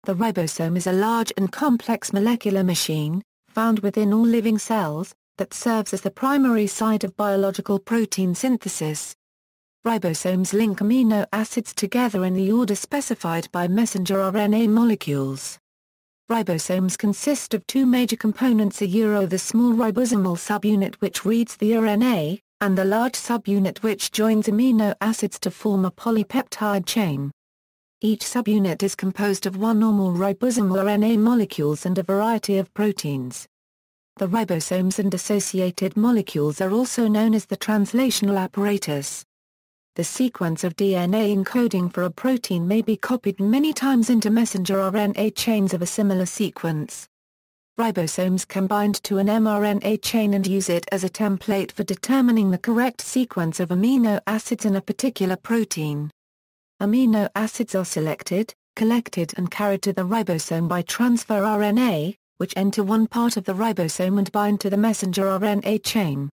The ribosome is a large and complex molecular machine, found within all living cells, that serves as the primary site of biological protein synthesis. Ribosomes link amino acids together in the order specified by messenger RNA molecules. Ribosomes consist of two major components: the small ribosomal subunit which reads the RNA, and the large subunit which joins amino acids to form a polypeptide chain. Each subunit is composed of one or more ribosomal RNA molecules and a variety of proteins. The ribosomes and associated molecules are also known as the translational apparatus. The sequence of DNA encoding for a protein may be copied many times into messenger RNA chains of a similar sequence. Ribosomes can bind to an mRNA chain and use it as a template for determining the correct sequence of amino acids in a particular protein. Amino acids are selected, collected and carried to the ribosome by transfer RNA, which enter one part of the ribosome and bind to the messenger RNA chain.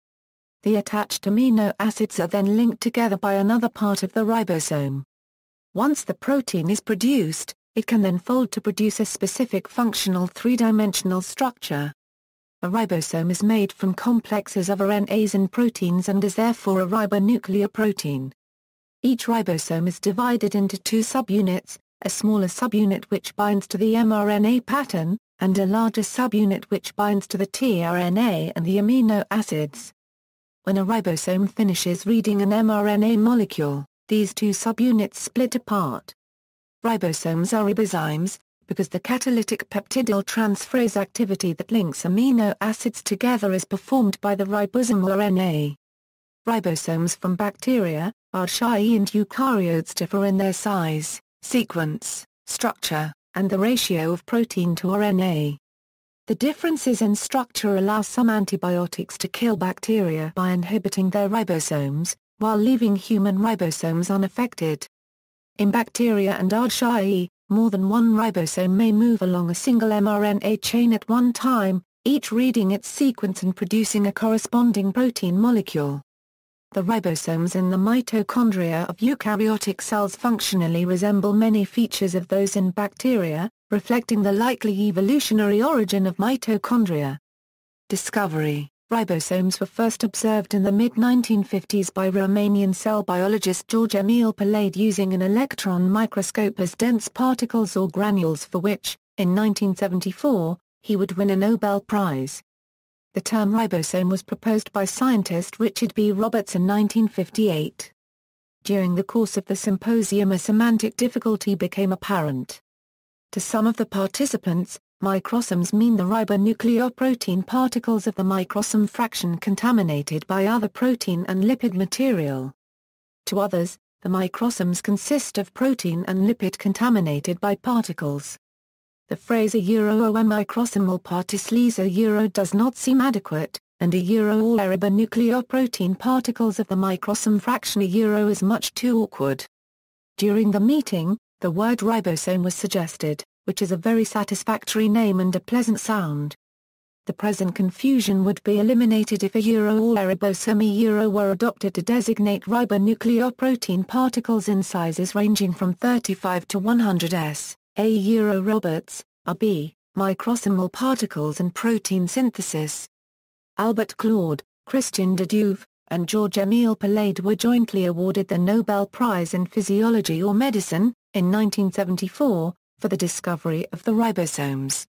The attached amino acids are then linked together by another part of the ribosome. Once the protein is produced, it can then fold to produce a specific functional three-dimensional structure. A ribosome is made from complexes of RNAs and proteins and is therefore a ribonucleoprotein. Each ribosome is divided into two subunits, a smaller subunit which binds to the mRNA pattern, and a larger subunit which binds to the tRNA and the amino acids. When a ribosome finishes reading an mRNA molecule, these two subunits split apart. Ribosomes are ribozymes, because the catalytic peptidyl transferase activity that links amino acids together is performed by the ribosomal RNA. Ribosomes from bacteria, archaea and eukaryotes differ in their size, sequence, structure, and the ratio of protein to RNA. The differences in structure allow some antibiotics to kill bacteria by inhibiting their ribosomes, while leaving human ribosomes unaffected. In bacteria and archaea, more than one ribosome may move along a single mRNA chain at one time, each reading its sequence and producing a corresponding protein molecule. The ribosomes in the mitochondria of eukaryotic cells functionally resemble many features of those in bacteria, reflecting the likely evolutionary origin of mitochondria. Discovery: ribosomes were first observed in the mid-1950s by Romanian cell biologist George Emil Palade using an electron microscope as dense particles or granules, for which, in 1974, he would win a Nobel Prize. The term ribosome was proposed by scientist Richard B. Roberts in 1958. During the course of the symposium, a semantic difficulty became apparent. To some of the participants, microsomes mean the ribonucleoprotein particles of the microsome fraction contaminated by other protein and lipid material. To others, the microsomes consist of protein and lipid contaminated by particles. The phrase a microsomal particles does not seem adequate, and all ribonucleoprotein particles of the microsome fraction is much too awkward. During the meeting, the word ribosome was suggested, which is a very satisfactory name and a pleasant sound. The present confusion would be eliminated if all ribosome were adopted to designate ribonucleoprotein particles in sizes ranging from 35 to 100 s. Roberts, R.B., microsomal particles and protein synthesis. Albert Claude, Christian de Duve, and George Emil Palade were jointly awarded the Nobel Prize in Physiology or Medicine, in 1974, for the discovery of the ribosomes.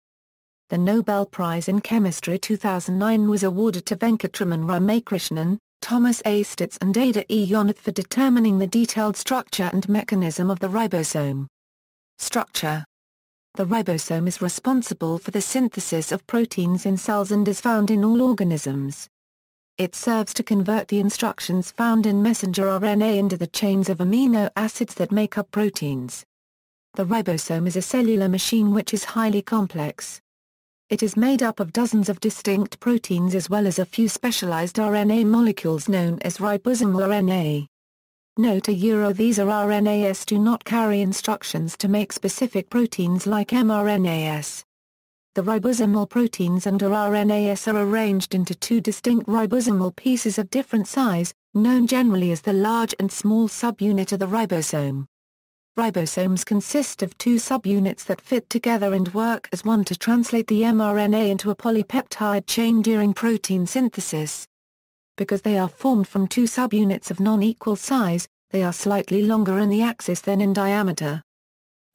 The Nobel Prize in Chemistry 2009 was awarded to Venkatraman Ramakrishnan, Thomas A. Stitz and Ada E. Yonath for determining the detailed structure and mechanism of the ribosome. Structure: the ribosome is responsible for the synthesis of proteins in cells and is found in all organisms. It serves to convert the instructions found in messenger RNA into the chains of amino acids that make up proteins. The ribosome is a cellular machine which is highly complex. It is made up of dozens of distinct proteins as well as a few specialized RNA molecules known as ribosomal RNA. Note these rRNAs do not carry instructions to make specific proteins like mRNAs. The ribosomal proteins under rRNAs are arranged into two distinct ribosomal pieces of different size, known generally as the large and small subunit of the ribosome. Ribosomes consist of two subunits that fit together and work as one to translate the mRNA into a polypeptide chain during protein synthesis. Because they are formed from two subunits of non-equal size, they are slightly longer in the axis than in diameter.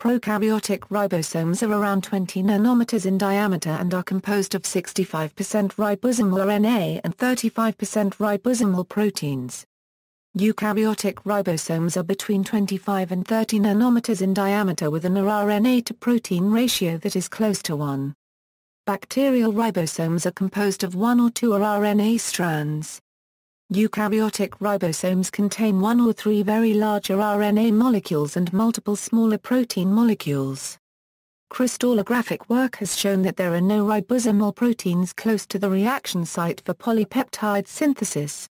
Prokaryotic ribosomes are around 20 nanometers in diameter and are composed of 65% ribosomal RNA and 35% ribosomal proteins. Eukaryotic ribosomes are between 25 and 30 nanometers in diameter with an rRNA to protein ratio that is close to 1. Bacterial ribosomes are composed of one or two rRNA strands. Eukaryotic ribosomes contain one or three very large rRNA molecules and multiple smaller protein molecules. Crystallographic work has shown that there are no ribosomal proteins close to the reaction site for polypeptide synthesis.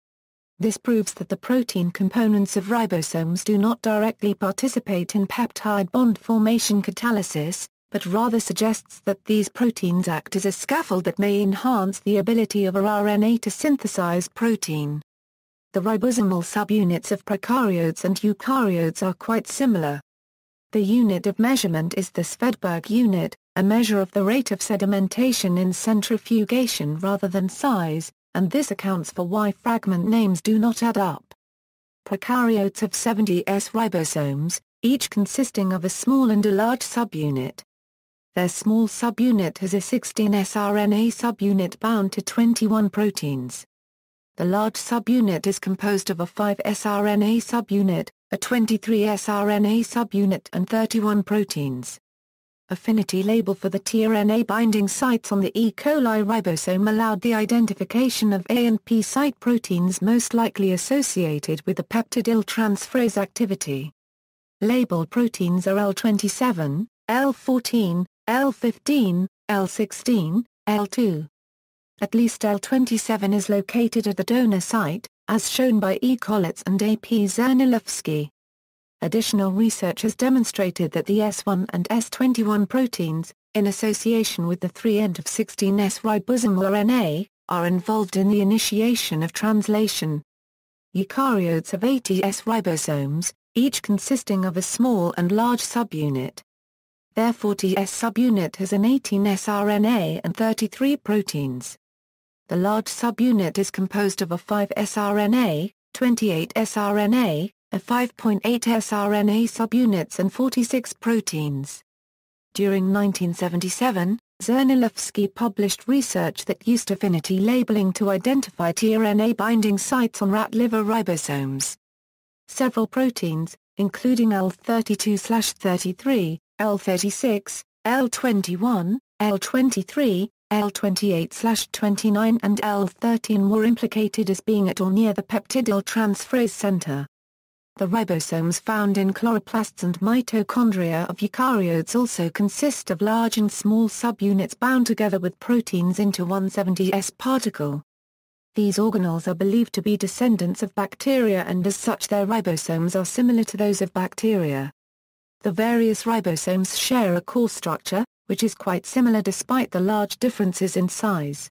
This proves that the protein components of ribosomes do not directly participate in peptide bond formation catalysis, but rather suggests that these proteins act as a scaffold that may enhance the ability of rRNA to synthesize protein. The ribosomal subunits of prokaryotes and eukaryotes are quite similar. The unit of measurement is the Svedberg unit, a measure of the rate of sedimentation in centrifugation rather than size, and this accounts for why fragment names do not add up. Prokaryotes have 70 S ribosomes, each consisting of a small and a large subunit. Their small subunit has a 16 sRNA subunit bound to 21 proteins. The large subunit is composed of a 5 sRNA subunit, a 23 sRNA subunit and 31 proteins. Affinity label for the tRNA binding sites on the E. coli ribosome allowed the identification of A and P site proteins most likely associated with the peptidyl transferase activity. Labeled proteins are L27, L14, L15, L16, L2. At least L27 is located at the donor site, as shown by E. Kolitz and A. P. Zernilowski. Additional research has demonstrated that the S1 and S21 proteins, in association with the 3' of 16S ribosomal RNA, are involved in the initiation of translation. Eukaryotes have 80 S ribosomes, each consisting of a small and large subunit. Their 40S subunit has an 18S RNA and 33 proteins. The large subunit is composed of a 5S RNA, 28S RNA, a 5.8S RNA subunits and 46 proteins. During 1977, Zernilowski published research that used affinity labeling to identify tRNA binding sites on rat liver ribosomes. Several proteins, including L32/33, L36, L21, L23, L28/29 and L13 were implicated as being at or near the peptidyl transferase center. The ribosomes found in chloroplasts and mitochondria of eukaryotes also consist of large and small subunits bound together with proteins into 170S particle. These organelles are believed to be descendants of bacteria and as such their ribosomes are similar to those of bacteria. The various ribosomes share a core structure, which is quite similar despite the large differences in size.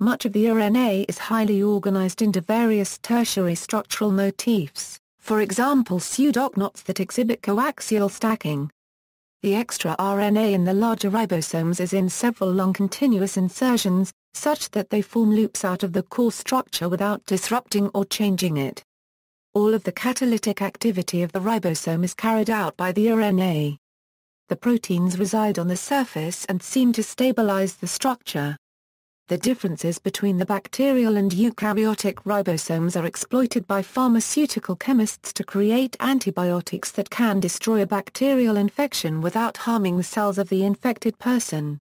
Much of the RNA is highly organized into various tertiary structural motifs, for example pseudoknots that exhibit coaxial stacking. The extra RNA in the larger ribosomes is in several long continuous insertions, such that they form loops out of the core structure without disrupting or changing it. All of the catalytic activity of the ribosome is carried out by the RNA. The proteins reside on the surface and seem to stabilize the structure. The differences between the bacterial and eukaryotic ribosomes are exploited by pharmaceutical chemists to create antibiotics that can destroy a bacterial infection without harming the cells of the infected person.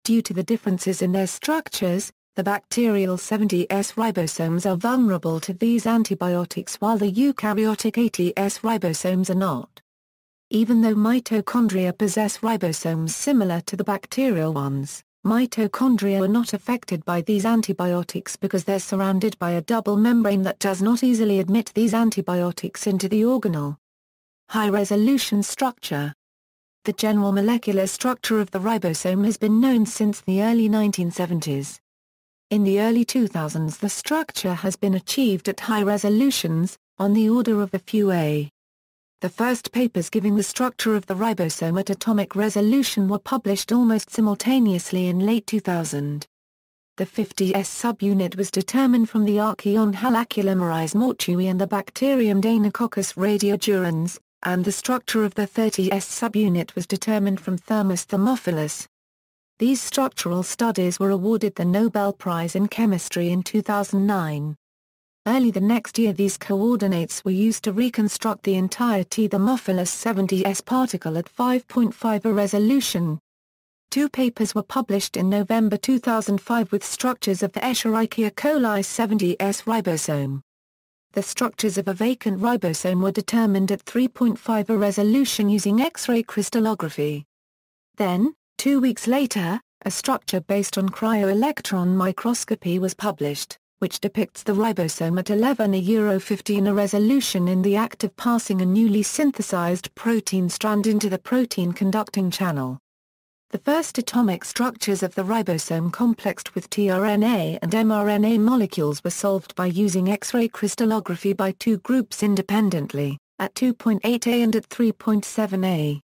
Due to the differences in their structures, the bacterial 70S ribosomes are vulnerable to these antibiotics while the eukaryotic 80S ribosomes are not. Even though mitochondria possess ribosomes similar to the bacterial ones, mitochondria are not affected by these antibiotics because they're surrounded by a double membrane that does not easily admit these antibiotics into the organelle. High-resolution structure. The general molecular structure of the ribosome has been known since the early 1970s. In the early 2000s the structure has been achieved at high resolutions, on the order of a few A. The first papers giving the structure of the ribosome at atomic resolution were published almost simultaneously in late 2000. The 50S subunit was determined from the archaeon Halaculomeris mortui and the bacterium Deinococcus radiodurans, and the structure of the 30S subunit was determined from Thermus thermophilus. These structural studies were awarded the Nobel Prize in Chemistry in 2009. Early the next year these coordinates were used to reconstruct the entire T Thermophilus 70S particle at 5.5 A resolution. Two papers were published in November 2005 with structures of the Escherichia coli 70S ribosome. The structures of a vacant ribosome were determined at 3.5 A resolution using X-ray crystallography. Then, 2 weeks later, a structure based on cryo-electron microscopy was published, which depicts the ribosome at 11A/15 A resolution in the act of passing a newly synthesized protein strand into the protein-conducting channel. The first atomic structures of the ribosome complexed with tRNA and mRNA molecules were solved by using X-ray crystallography by two groups independently, at 2.8A and at 3.7A.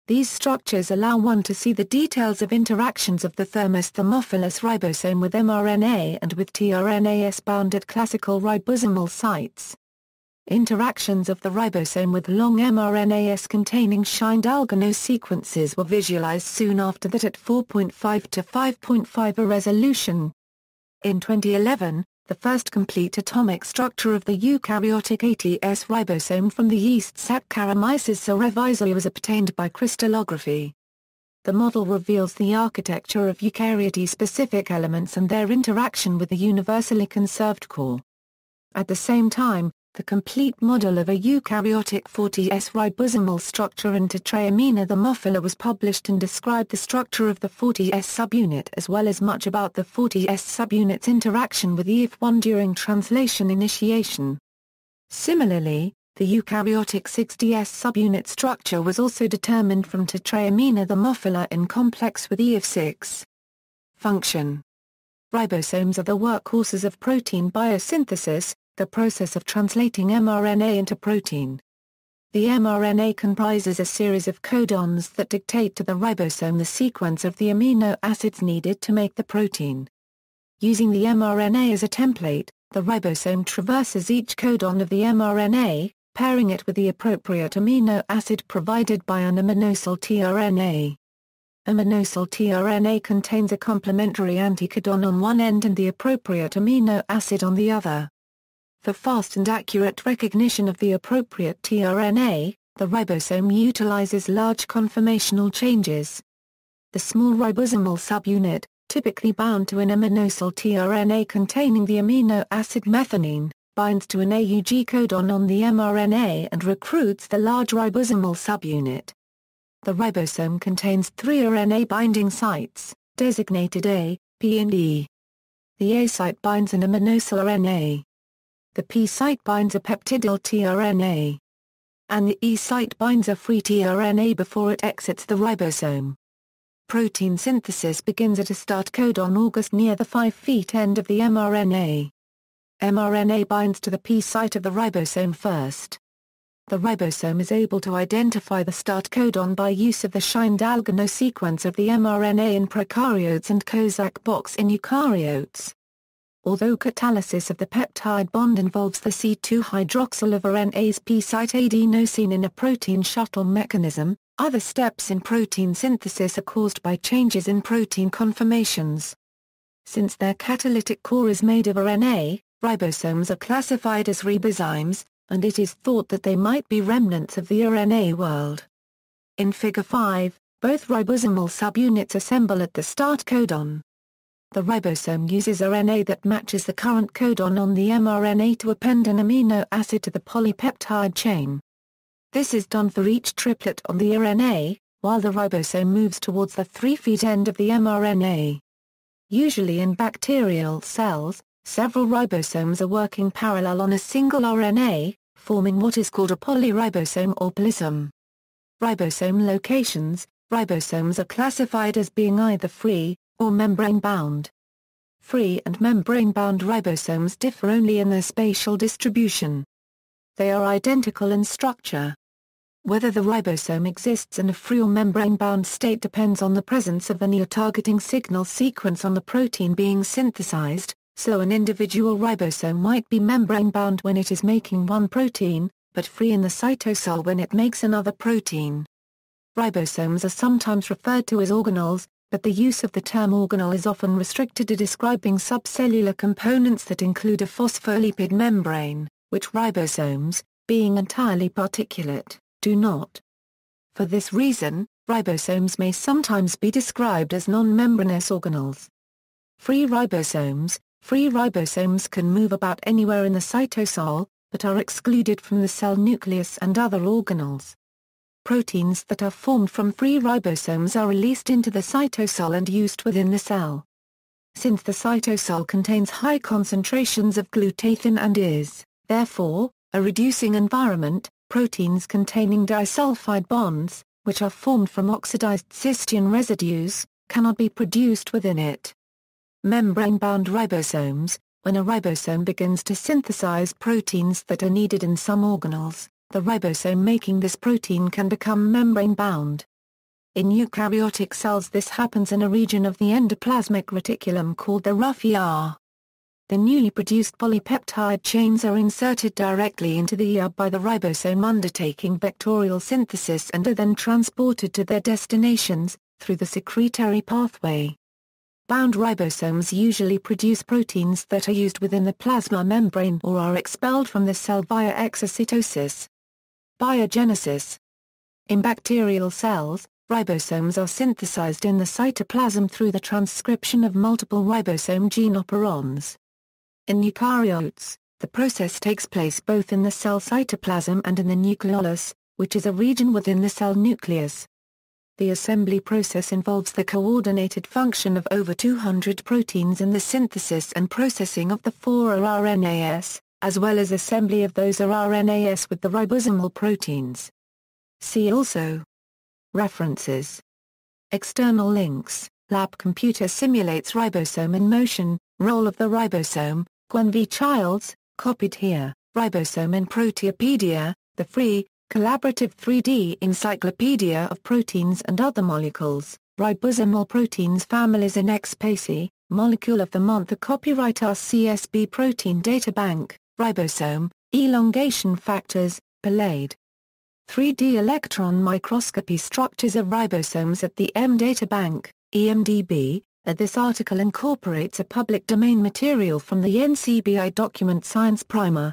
These structures allow one to see the details of interactions of the Thermus thermophilus ribosome with mRNA and with tRNAs bound at classical ribosomal sites. Interactions of the ribosome with long mRNAs containing shined algano sequences were visualized soon after that at 4.5 to 5.5 A resolution. In 2011, the first complete atomic structure of the eukaryotic ATS ribosome from the yeast Saccharomyces cerevisiae was obtained by crystallography. The model reveals the architecture of eukaryote-specific elements and their interaction with the universally conserved core. At the same time, the complete model of a eukaryotic 40S ribosomal structure in Tetraamina thermophila was published and described the structure of the 40S subunit as well as much about the 40S subunit's interaction with EF1 during translation initiation. Similarly, the eukaryotic 60S subunit structure was also determined from Tetraamina thermophila in complex with EF6. Function. Ribosomes are the workhorses of protein biosynthesis, the process of translating mRNA into protein. The mRNA comprises a series of codons that dictate to the ribosome the sequence of the amino acids needed to make the protein. Using the mRNA as a template, the ribosome traverses each codon of the mRNA, pairing it with the appropriate amino acid provided by an aminosyl tRNA. Aminosyl tRNA contains a complementary anticodon on one end and the appropriate amino acid on the other. For fast and accurate recognition of the appropriate tRNA, the ribosome utilizes large conformational changes. The small ribosomal subunit, typically bound to an aminosyl tRNA containing the amino acid methionine, binds to an AUG codon on the mRNA and recruits the large ribosomal subunit. The ribosome contains 3 RNA binding sites, designated A, P and E. The A site binds an aminosyl RNA. The P site binds a peptidyl tRNA. And the E site binds a free tRNA before it exits the ribosome. Protein synthesis begins at a start codon August near the 5' end of the mRNA. mRNA binds to the P site of the ribosome first. The ribosome is able to identify the start codon by use of the shined algano sequence of the mRNA in prokaryotes and Kozak box in eukaryotes. Although catalysis of the peptide bond involves the C2-hydroxyl of RNA's P-site adenosine in a protein shuttle mechanism, other steps in protein synthesis are caused by changes in protein conformations. Since their catalytic core is made of RNA, ribosomes are classified as ribosomes, and it is thought that they might be remnants of the RNA world. In Figure 5, both ribosomal subunits assemble at the start codon. The ribosome uses RNA that matches the current codon on the mRNA to append an amino acid to the polypeptide chain. This is done for each triplet on the RNA, while the ribosome moves towards the 3' end of the mRNA. Usually in bacterial cells, several ribosomes are working parallel on a single RNA, forming what is called a polyribosome or polysome. Ribosome locations. Ribosomes are classified as being either free, or membrane-bound. Free and membrane-bound ribosomes differ only in their spatial distribution. They are identical in structure. Whether the ribosome exists in a free or membrane-bound state depends on the presence of a neotargeting signal sequence on the protein being synthesized, so an individual ribosome might be membrane-bound when it is making one protein, but free in the cytosol when it makes another protein. Ribosomes are sometimes referred to as organelles, but the use of the term organelle is often restricted to describing subcellular components that include a phospholipid membrane, which ribosomes, being entirely particulate, do not. For this reason, ribosomes may sometimes be described as non-membranous organelles. Free ribosomes can move about anywhere in the cytosol, but are excluded from the cell nucleus and other organelles. Proteins that are formed from free ribosomes are released into the cytosol and used within the cell. Since the cytosol contains high concentrations of glutathione and is, therefore, a reducing environment, proteins containing disulfide bonds, which are formed from oxidized cysteine residues, cannot be produced within it. Membrane-bound ribosomes: when a ribosome begins to synthesize proteins that are needed in some organelles, the ribosome making this protein can become membrane-bound. In eukaryotic cells this happens in a region of the endoplasmic reticulum called the rough ER. The newly produced polypeptide chains are inserted directly into the ER by the ribosome undertaking vectorial synthesis and are then transported to their destinations, through the secretory pathway. Bound ribosomes usually produce proteins that are used within the plasma membrane or are expelled from the cell via exocytosis. Biogenesis. In bacterial cells, ribosomes are synthesized in the cytoplasm through the transcription of multiple ribosome gene operons. In eukaryotes, the process takes place both in the cell cytoplasm and in the nucleolus, which is a region within the cell nucleus. The assembly process involves the coordinated function of over 200 proteins in the synthesis and processing of the 4 rRNAs, as well as assembly of those rRNAs with the ribosomal proteins. See also. References. External links: Lab computer simulates ribosome in motion, role of the ribosome, Gwen V. Childs, copied here, Ribosome in Proteopedia, the free, collaborative 3D encyclopedia of proteins and other molecules, ribosomal proteins families in XPacy, Molecule of the Month. The copyright RCSB Protein Data Bank, Ribosome, Elongation Factors, Palade. 3D electron microscopy structures of ribosomes at the M Data Bank, EMDB. This article incorporates a public domain material from the NCBI Document Science Primer.